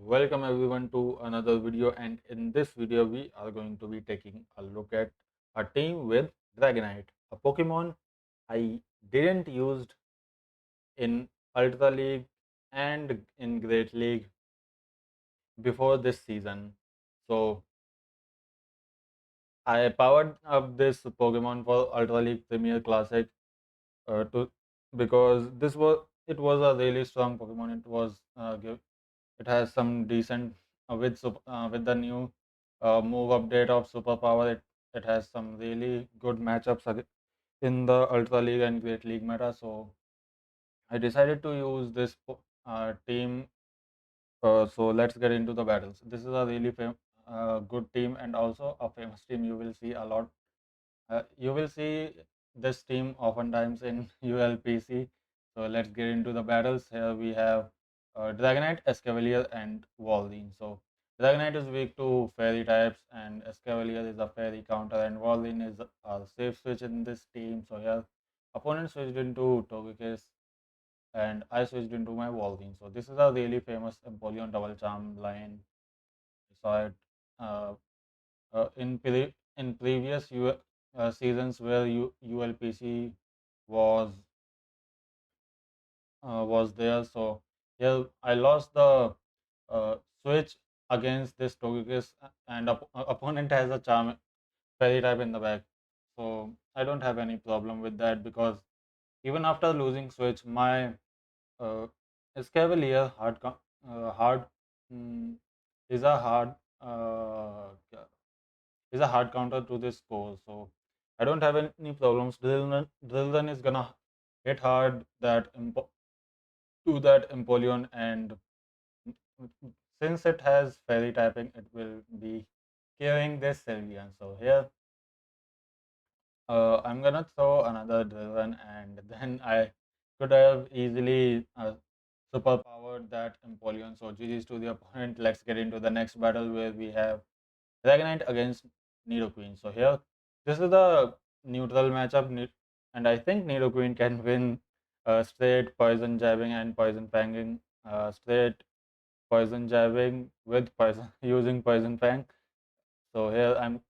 Welcome everyone to another video, and in this video we are going to be taking a look at a team with Dragonite, a Pokemon I didn't used in Ultra League and in Great League before this season. So I powered up this Pokemon for Ultra League Premier Classic to because it was a really strong Pokemon. It has some decent with the new move update of superpower. It has some really good matchups in the Ultra League and Great League meta. So I decided to use this team. So let's get into the battles. This is a really good team and also a famous team. You will see this team oftentimes in ULPC. So let's get into the battles. Here we have Dragonite, Escavalier, and Walrein. So Dragonite is weak to fairy types, and Escavalier is a fairy counter, and Walrein is a safe switch in this team. So here, opponent switched into Togekiss, and I switched into my Walrein. So this is a really famous Empoleon double charm line. I saw it uh, in previous seasons where ULPC was was there. So here I lost the uh, switch against this Togekiss, and opponent has a charm fairy type in the back. So I don't have any problem with that because even after losing switch, my uh, Escavalier hard mm, is a hard uh, is a hard counter to this score. So I don't have any problems. Drill is gonna hit hard to that Empoleon, and since it has fairy typing, it will be killing this Sylveon. So here, I'm gonna throw another Drill, and then I could have easily superpowered that Empoleon. So GG's to the opponent. Let's get into the next battle where we have Dragonite against Nidoqueen. So here, this is the neutral matchup, and I think Nidoqueen can win straight poison jabbing and poison fanging. Straight poison jabbing with poison using poison fang. So here I'm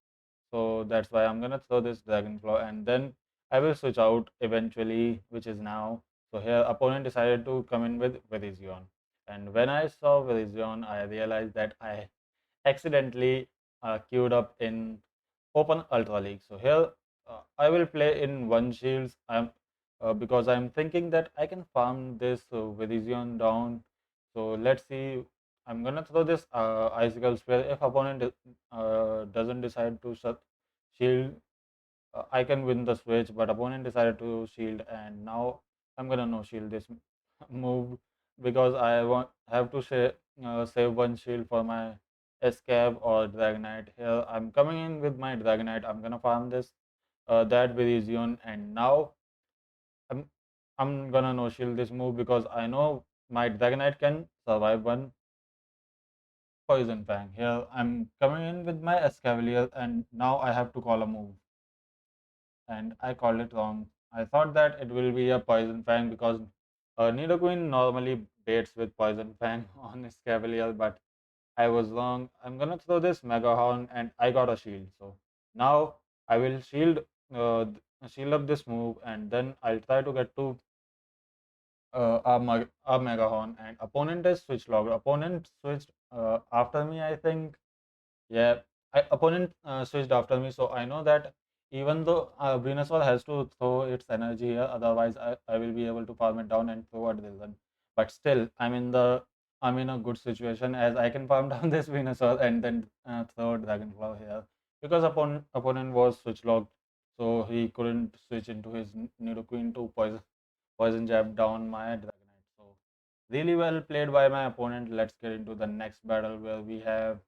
so that's why I'm gonna throw this Dragonflaw, and then I will switch out eventually, which is now. So here opponent decided to come in with Virizion. And when I saw Virizion, I realized that I accidentally queued up in Open Ultra League. So here I will play in one shields. Because I'm thinking that I can farm this Virizion down. So let's see. I'm gonna throw this icicle spell. If opponent doesn't decide to shield, I can win the switch. But opponent decided to shield, and now I'm gonna no shield this move because I want have to save one shield for my Escape or Dragonite. Here I'm coming in with my Dragonite. I'm gonna farm this that Virizion, and now I'm I'm gonna no shield this move because I know my Dragonite can survive one Poison Fang. Here I'm coming in with my Escavalier, and now I have to call a move, and I called it wrong. I thought that it will be a Poison Fang because Nidoqueen normally baits with Poison Fang on Escavalier, but I was wrong. I'm gonna throw this Mega Horn, and I got a shield. So now I will shield up this move, and then I'll try to get to a Mega Horn, and opponent is switch log. Opponent switched after me, I think. Yeah, opponent switched after me, so I know that even though Venusaur has to throw its energy here, otherwise I will be able to farm it down and throw a Drizzle. But still, I'm in a good situation as I can farm down this Venusaur and then throw Dragonflower here because opponent was switch locked, so he couldn't switch into his Nidoqueen to poison jab down my Dragonite. So really well played by my opponent. Let's get into the next battle where we have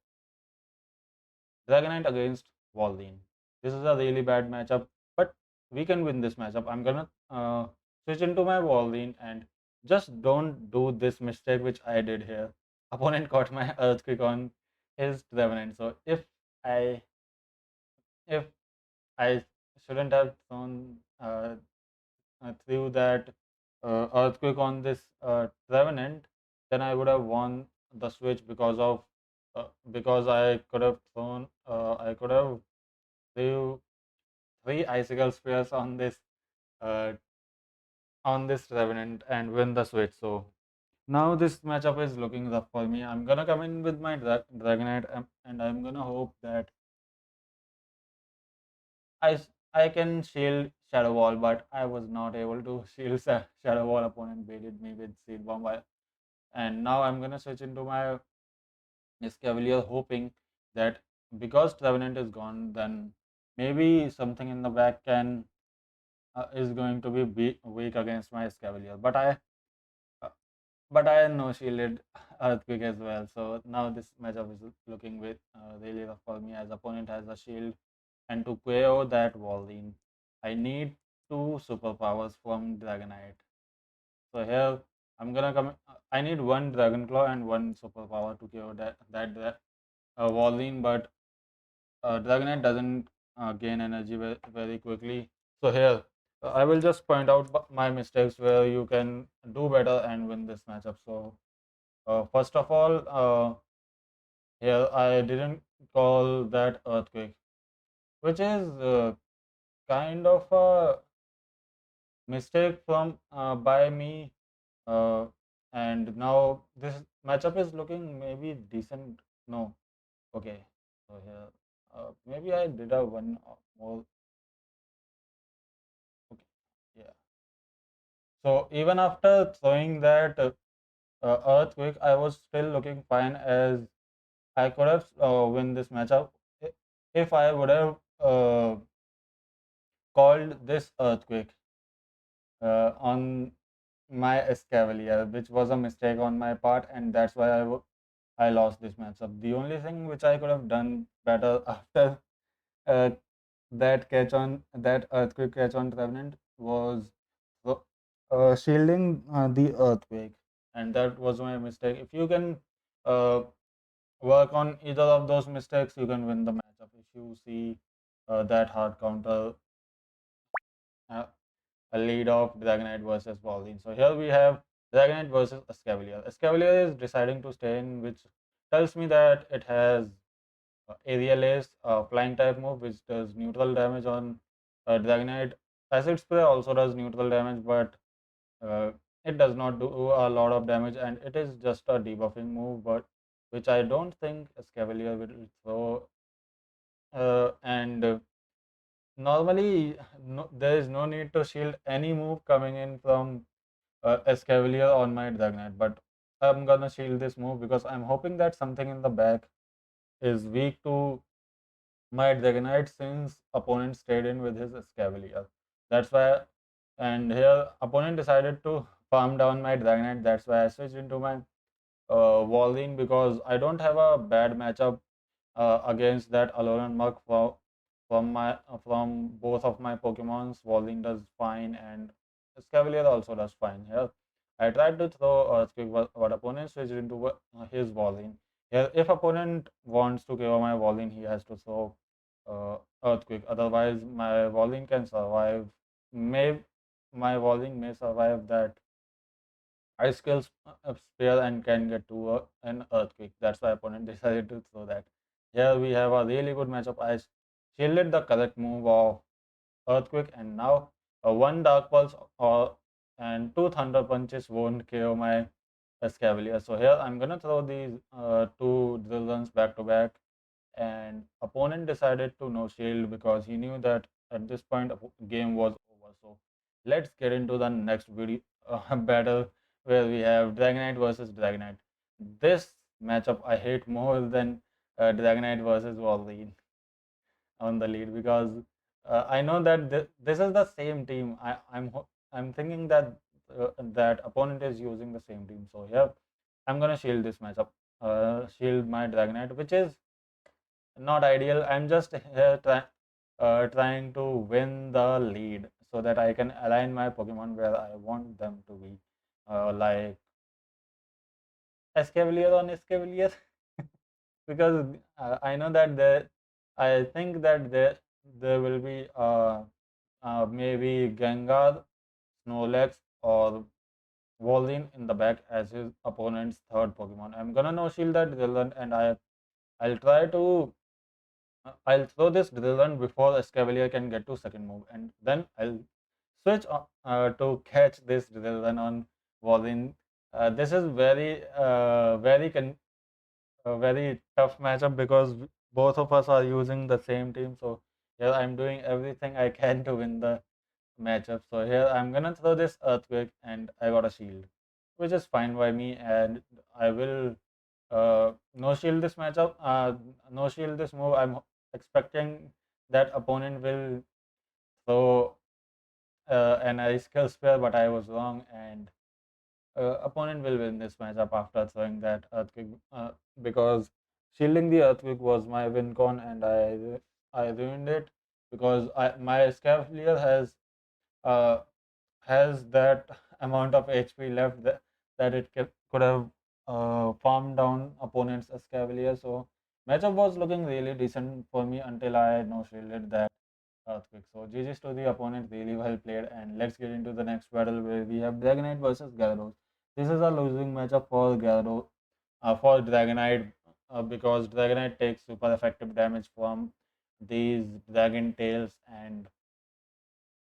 Dragonite against Walrein. This is a really bad matchup, but we can win this matchup. I'm gonna switch into my Walrein and just don't do this mistake which I did here. Opponent caught my Earthquake on his Revenant. So I if I shouldn't have thrown threw that Earthquake on this Revenant, then I would have won the switch because I could have I could have threw three icicle spears uh, on this Revenant and win the switch. So now this matchup is looking rough for me. I'm gonna come in with my Dragonite, and I'm gonna hope that I can shield Shadow Wall, but I was not able to shield Shadow Wall. Opponent baited me with Seed Bomb, and now I'm gonna switch into my Cavalier, hoping that because Trevenant is gone, then maybe something in the back can is going to be weak against my Cavalier. Uh, but I no shielded Earthquake as well. So now this matchup is looking with really rough for me as opponent has a shield, and to KO that Walrein, I need two superpowers from Dragonite. So here I'm gonna come. I need one Dragon Claw and one superpower to KO that Walrein, but Dragonite doesn't gain energy very quickly. So here, I will just point out my mistakes where you can do better and win this matchup. So first of all, here I didn't call that earthquake, which is kind of a mistake from by me. Uh, and now this matchup is looking maybe decent. No, okay. So here, maybe I did a one more. Okay, yeah. So even after throwing that earthquake, I was still looking fine as I could have win this matchup i- if I would have called this earthquake on my Escavalier, which was a mistake on my part, and that's why I lost this matchup. The only thing which I could have done better after uh, that earthquake catch on Trevenant was uh, shielding the earthquake, and that was my mistake. If you can uh, work on either of those mistakes, you can win the matchup. If you see that hard counter, uh, a lead of Dragonite versus Pauline. So here we have Dragonite versus Escavalier. Escavalier is deciding to stay in, which tells me that it has Aerial Ace, flying type move, which does neutral damage on Dragonite. Acid Spray also does neutral damage, but uh, it does not do a lot of damage, and it is just a debuffing move, but which I don't think Escavalier will throw. And normally, no, there is no need to shield any move coming in from Escavalier on my Dragonite, but I'm gonna shield this move because I'm hoping that something in the back is weak to my Dragonite since opponent stayed in with his Escavalier. That's why, and here opponent decided to farm down my Dragonite. That's why I switched into my Walrein because I don't have a bad matchup against that Alolan Muk from both of my Pokemons. Walrein does fine and Escavalier also does fine. Here, I tried to throw Earthquake, but opponent switched into his Walrein. Here, if opponent wants to KO my Walrein, he has to throw Earthquake. Otherwise, my Walrein can survive. May my Walrein may survive that ice skills spare and can get to an earthquake. That's why opponent decided to throw that. Here we have a really good matchup. I shielded the correct move of earthquake, and now one dark pulse or and two thunder punches won't KO my Escavalier. So here I'm gonna throw these two drill runs back to back, and opponent decided to no shield because he knew that at this point game was over. So let's get into the next video battle where we have Dragonite versus Dragonite. This matchup I hate more than Dragonite versus Wolverine on the lead because I know that this is the same team. I'm thinking that that opponent is using the same team. So here I'm gonna shield this matchup, shield my Dragonite, which is not ideal. I'm just here trying to win the lead so that I can align my Pokemon where I want them to be, like Escavalier on Escavalier, because I know that I think that there will be maybe Gengar, Snorlax, or Wolverine in the back as his opponent's third Pokemon. I'm gonna no shield that Drillbun, and I'll try to I'll throw this Drillbun before Escavalier can get to second move, and then I'll switch to catch this Drillbun on Wolverine. This is a very tough matchup because both of us are using the same team. So here I'm doing everything I can to win the matchup. So here I'm gonna throw this Earthquake, and I got a shield, which is fine by me, and I will no shield this matchup. No shield this move. I'm expecting that opponent will throw an ice skill spell, but I was wrong, and opponent will win this matchup after throwing that earthquake because shielding the earthquake was my win con, and I ruined it because my Scavalier uh, has that amount of HP left that it could have farmed down opponent's Scavalier. So matchup was looking really decent for me until I no shielded that earthquake. So GG's to the opponent, really well played, and let's get into the next battle where we have Dragonite versus Gyarados. This is a losing matchup for for Dragonite because Dragonite takes super effective damage from these Dragon Tails, and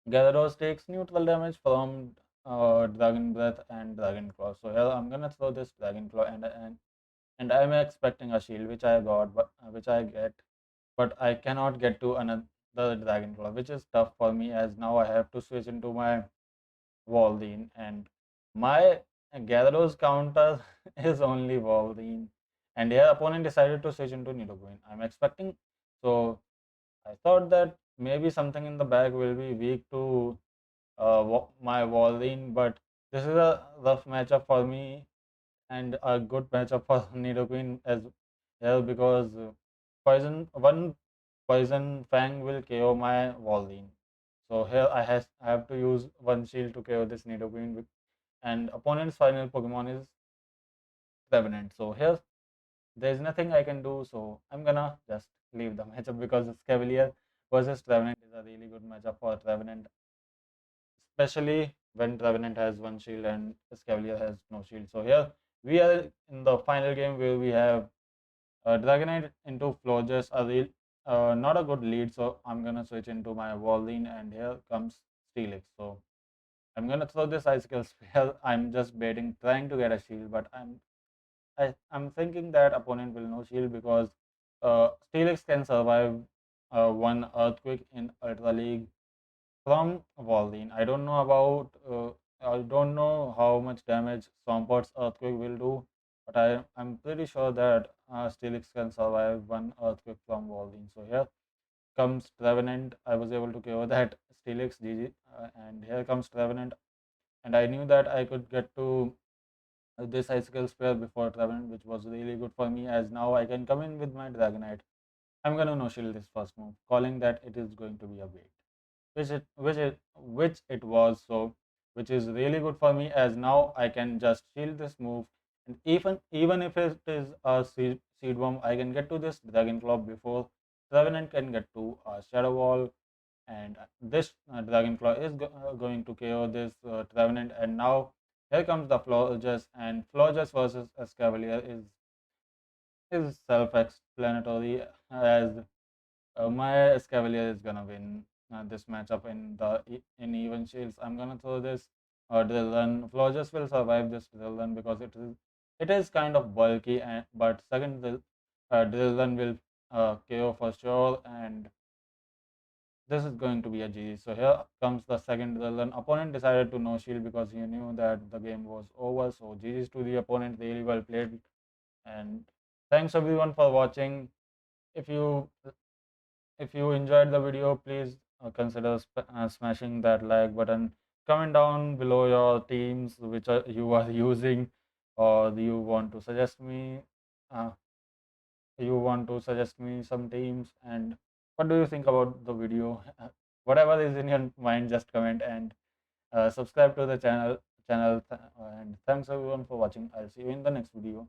Gyarados takes neutral damage from Dragon Breath and Dragon Claw. So here I'm gonna throw this Dragon Claw, and I'm expecting a shield, which I got, but which I get, but I cannot get to another Dragon Claw, which is tough for me as now I have to switch into my Wolverine, and my Gyarados counter is only Wolverine, and their opponent decided to switch into Nidoqueen. I'm expecting, so I thought that maybe something in the bag will be weak to my Wolverine, but this is a rough matchup for me and a good matchup for Nidoqueen as well because one Poison Fang will KO my Wolverine. So here I have to use one shield to KO this Nidoqueen, and opponent's final Pokemon is Revenant. So here there's nothing I can do, so I'm gonna just leave the matchup because Cavalier versus Revenant is a really good matchup for Revenant, especially when Revenant has one shield and Cavalier has no shield. So here we are in the final game where we have Dragonite into Florges, not a good lead, so I'm gonna switch into my Wolverine, and here comes Steelix. So I'm gonna throw this Icicle spell. I'm just baiting, trying to get a shield, but I'm thinking that opponent will no shield because Steelix can survive one Earthquake in Ultra League from Wolverine. I don't know how much damage Swampot's Earthquake will do, but I'm pretty sure that Steelix can survive one Earthquake from Wolverine. So here comes Trevenant. I was able to KO that Steelix GG, and here comes Trevenant. And I knew that I could get to this Icicle Spear before Trevenant, which was really good for me as now I can come in with my Dragonite. I'm gonna no shield this first move, calling that it is going to be a bait, which it was. So which is really good for me as now I can just shield this move, and even if it is a seed bomb, I can get to this Dragon Claw before Revenant can get to Shadow Wall, and this Dragon Claw is going to KO this Revenant. And now here comes the Florges, and Florges versus Escavalier is self-explanatory as my Escavalier is gonna win this matchup in even shields. I'm gonna throw this drill run. Florges will survive this drill run because it is kind of bulky, and but second drill run will KO for sure, and this is going to be a GG. So here comes the second drill run. Opponent decided to no shield because he knew that the game was over. So GG's to the opponent, really well played, and thanks everyone for watching. If you if you enjoyed the video, please consider smashing that like button. Comment down below your teams which you are using, or do uh, you want to suggest me some teams, and what do you think about the video? Whatever is in your mind, just comment, and subscribe to the channel. And thanks everyone for watching. I'll see you in the next video.